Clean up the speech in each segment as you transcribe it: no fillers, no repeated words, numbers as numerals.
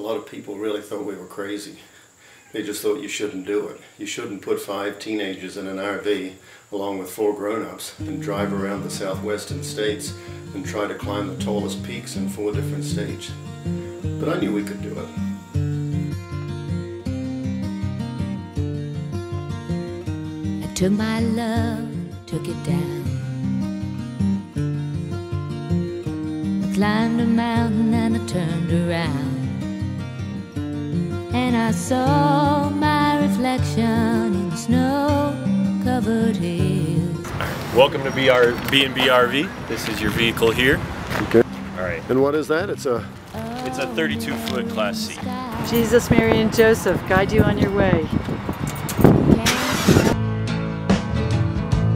lot of people really thought we were crazy. They just thought you shouldn't do it. You shouldn't put 5 teenagers in an RV along with 4 grown-ups and drive around the southwestern states and try to climb the tallest peaks in 4 different states. But I knew we could do it. I took my love, took it down. I climbed a mountain and I turned around, and I saw my reflection in snow-covered hills. Welcome to B&B RV. This is your vehicle here. Okay. All right. And what is that? It's a 32-foot Class C. Jesus, Mary, and Joseph guide you on your way.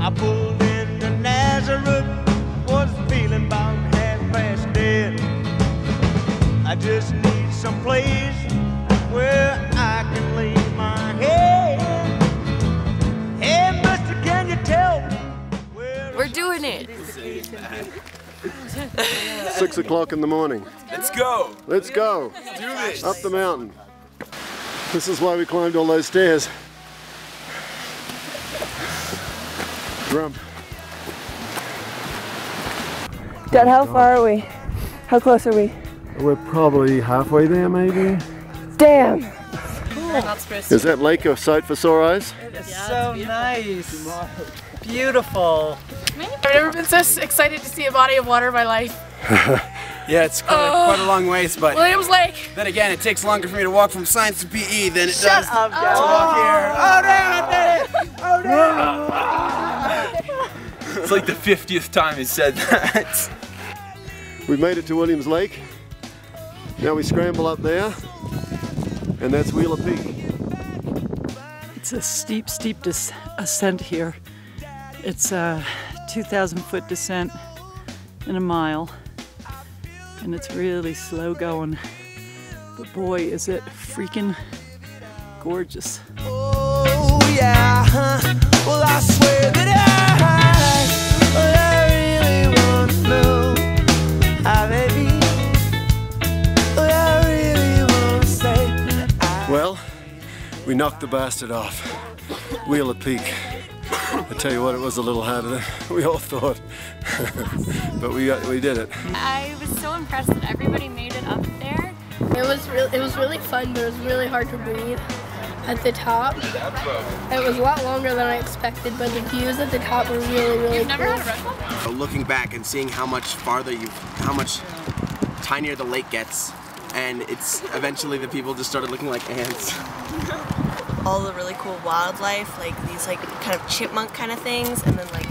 I pulled into Nazareth, was feeling about half-past dead. I just need some place where I can lay my head. Hey, mister, can you tell me where we're doing it? 6 o'clock in the morning. Let's go! Let's go! Let's do this! Up the mountain. This is why we climbed all those stairs. Grump. Dad, how far are we? How close are we? We're probably halfway there, maybe. Damn! Is that lake a sight for sore eyes? It is so nice. Beautiful. I've never been so excited to see a body of water in my life. Yeah, it's quite a long ways, but Williams Lake. then again, it takes longer for me to walk from science to PE than it Shut does up, to walk here. Oh, damn, I did it! Oh, damn! It's like the 50th time he said that. We made it to Williams Lake. Now we scramble up there, and that's Wheeler Peak. It's a steep ascent here. It's a 2,000-foot descent in a mile, and it's really slow going. But boy, is it freaking gorgeous. Oh yeah, well I swear that I really wanna know how baby, what I really wanna say. Well, we knocked the bastard off. Wheeler Peak. I tell you what, it was a little harder than we all thought, but we did it. I was so impressed that everybody made it up there. It was really fun, but it was really hard to breathe at the top. It was a lot longer than I expected, but the views at the top were really You've never cool. had a Red Bull? Looking back and seeing how much farther how much tinier the lake gets, and it's eventually the people just started looking like ants. All the really cool wildlife, like these kind of chipmunk kind of things, and then like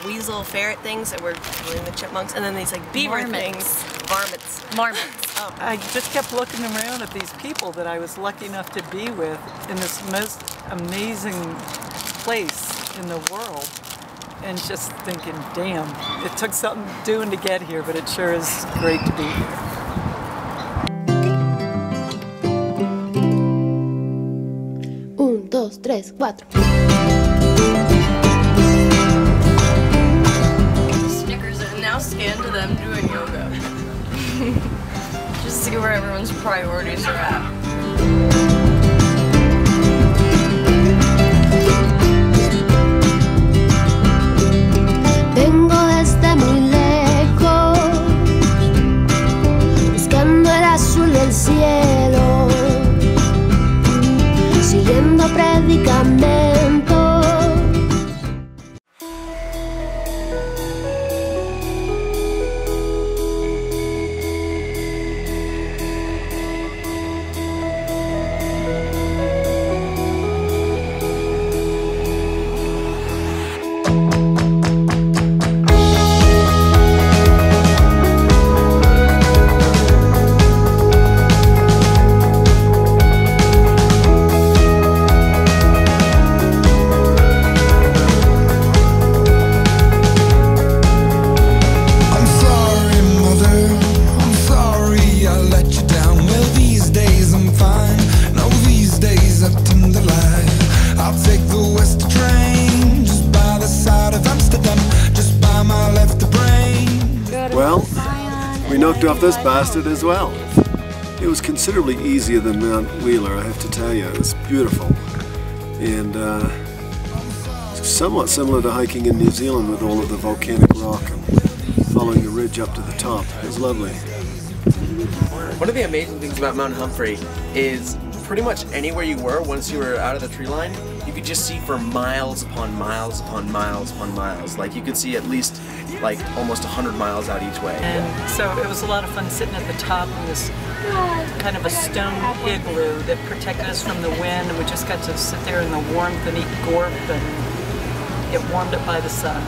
weasel ferret things that were really the chipmunks, and then these like beaver things. Varmints. Marmots. Oh. I just kept looking around at these people that I was lucky enough to be with in this most amazing place in the world, and just thinking, damn, it took something doing to get here, but it sure is great to be here. 1, 2, 3, 4. Snickers and now scan to them doing yoga. Just to see where everyone's priorities are at. Vengo desde muy lejos, buscando el azul del cielo, siguiendo predicamentos. Well, we knocked off this bastard as well. It was considerably easier than Mount Wheeler, I have to tell you. It was beautiful. And somewhat similar to hiking in New Zealand with all of the volcanic rock and following the ridge up to the top. It was lovely. One of the amazing things about Mount Humphrey is pretty much anywhere you were, once you were out of the tree line, you could just see for miles upon miles upon miles upon miles. Like you could see at least like almost 100 miles out each way. And so it was a lot of fun sitting at the top in this kind of a stone igloo that protected us from the wind, and we just got to sit there in the warmth and eat gorp and get warmed up by the sun.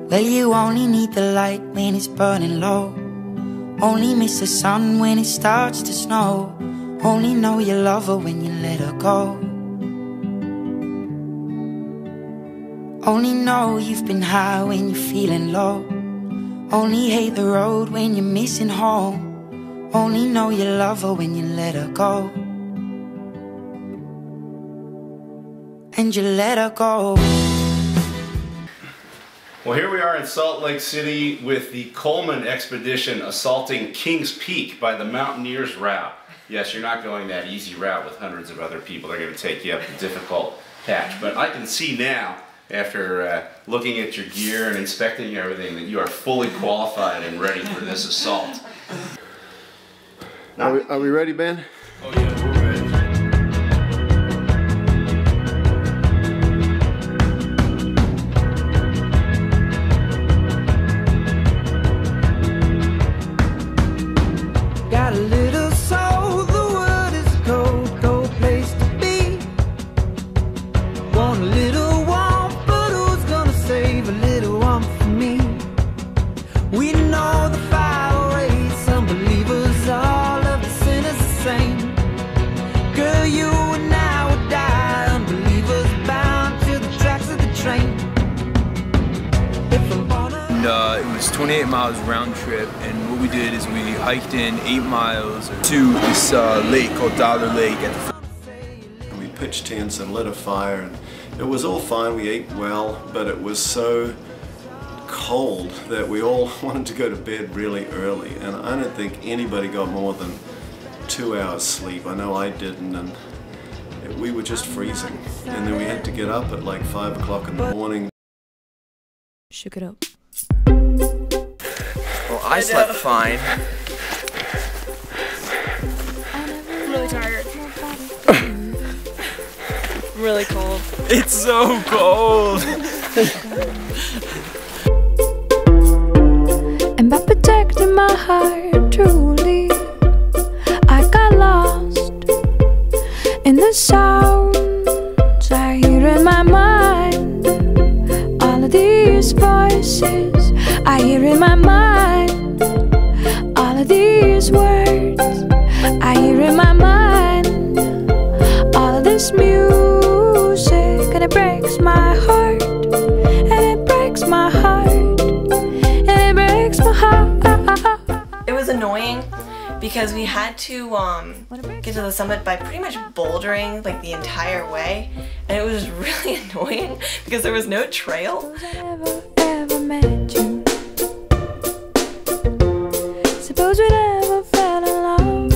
Well, you only need the light when it's burning low. Only miss the sun when it starts to snow. Only know you love her when you let her go. Only know you've been high when you're feeling low. Only hate the road when you're missing home. Only know you love her when you let her go. And you let her go. Well, here we are in Salt Lake City with the Coleman expedition assaulting Kings Peak by the Mountaineers route. Yes, you're not going that easy route with hundreds of other people. They're going to take you up the difficult patch. But I can see now, after looking at your gear and inspecting everything, that you are fully qualified and ready for this assault. Are we ready, Ben? Oh yeah, we're ready. Got a little soul, the world is a cold, cold place to be. Want a little warmth, but who's gonna save a little warmth for me? We know the fire rates, unbelievers, all of the sinners the same. Girl, you and I would die, unbelievers bound to the tracks of the train. If I'm born It was 28 miles round trip, and what we did is we hiked in 8 miles to this lake called Dollar Lake at the foot. We pitched tents and lit a fire, and it was all fine. We ate well, but it was so cold that we all wanted to go to bed really early, and I don't think anybody got more than 2 hours sleep. I know I didn't, and we were just freezing. And then we had to get up at like 5 o'clock in the morning. Shook it up. Well, I slept fine. I'm really tired. Really cold. It's so cold! And by protecting my heart truly, I got lost in the sounds I hear in my mind. All of these voices I hear in my mind. All of these words I hear in my mind. All of this music, and it breaks my heart. And it breaks my heart. And it breaks my heart. It was annoying because we had to get to the summit by pretty much bouldering like the entire way, and it was really annoying because there was no trail. Ever met you. Suppose we never fell in love.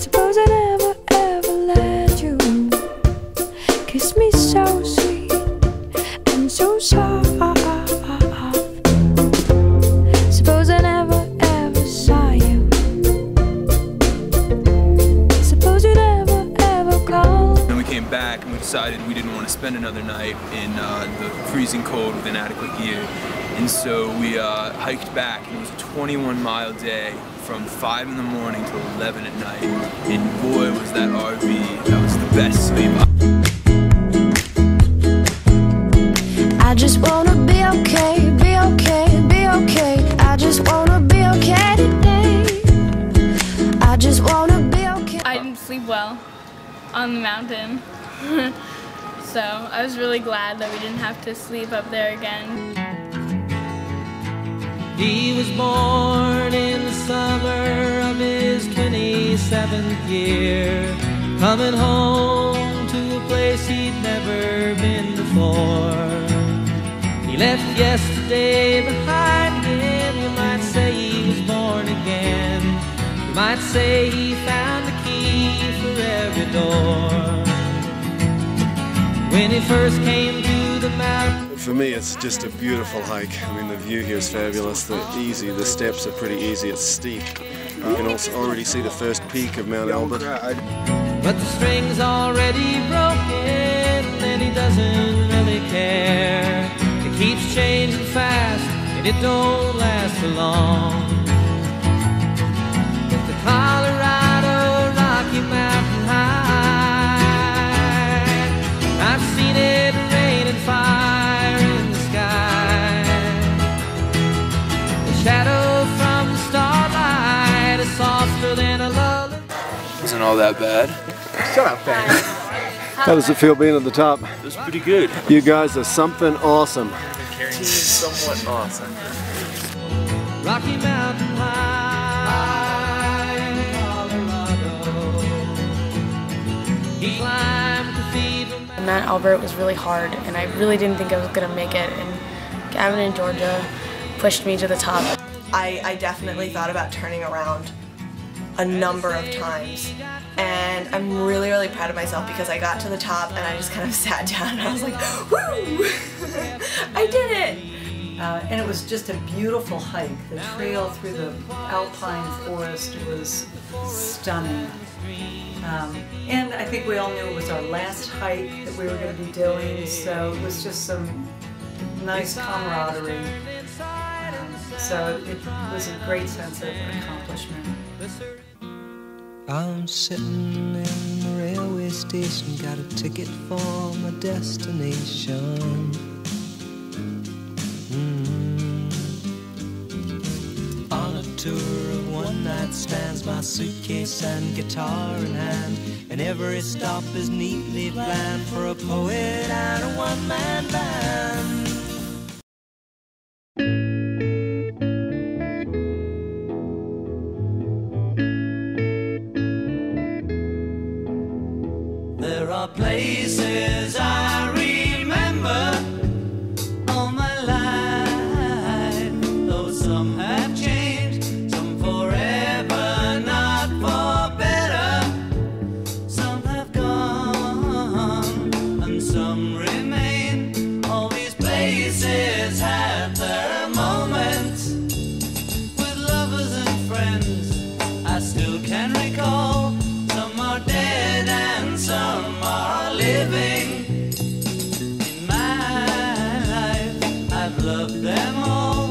Suppose I never ever let you kiss me so sweet and so soft. Suppose I never ever saw you. Suppose you never ever called. Then we came back and we decided we didn't want to spend another night in the freezing cold with inadequate gear. And so we hiked back, and it was a 21-mile day from 5 in the morning till 11 at night. And boy, was that RV, that was the best sleep. I just wanna be okay, be okay, be okay. I just wanna be okay today. I just wanna be okay. I didn't sleep well on the mountain. So I was really glad that we didn't have to sleep up there again. He was born in the summer of his 27th year, coming home to a place he'd never been before. He left yesterday behind him, you might say he was born again. might say he found the key for every door. When he first came to the mountain. For me, it's just a beautiful hike. I mean, the view here is fabulous. The steps are pretty easy. It's steep. You can also already see the first peak of Mount Albert. But the string's already broken, and he doesn't really care. It keeps changing fast, and it don't last for long. But the Colorado Rocky Mountain High, I've seen it rain and fire in the sky. The shadow from the starlight is softer than a lullaby. Wasn't all that bad. Shut up, Ben. How does it feel being at the top? It was pretty good. You guys are something awesome. Team somewhat awesome. Rocky Mountain High in Colorado. He climbed Cathedral Mountain. Mount Albert was really hard, and I really didn't think I was going to make it. And Gavin and Georgia pushed me to the top. I definitely thought about turning around a number of times, and I'm really, really proud of myself because I got to the top and I just kind of sat down and I was like, woo! I did it! And it was just a beautiful hike. The trail through the alpine forest was stunning. And I think we all knew it was our last hike that we were going to be doing, so it was just some nice camaraderie. So it was a great sense of accomplishment. I'm sitting in the railway station, got a ticket for my destination. On a tour of one-night stands, my suitcase and guitar in hand, and every stop is neatly planned for a poet and a one-man band. There are places I remember all my life, though some have changed, some forever, not for better. Some have gone, and some remain. All these places have their moments with lovers and friends I still can recall. Some are dead and some are living. In my life, I've loved them all.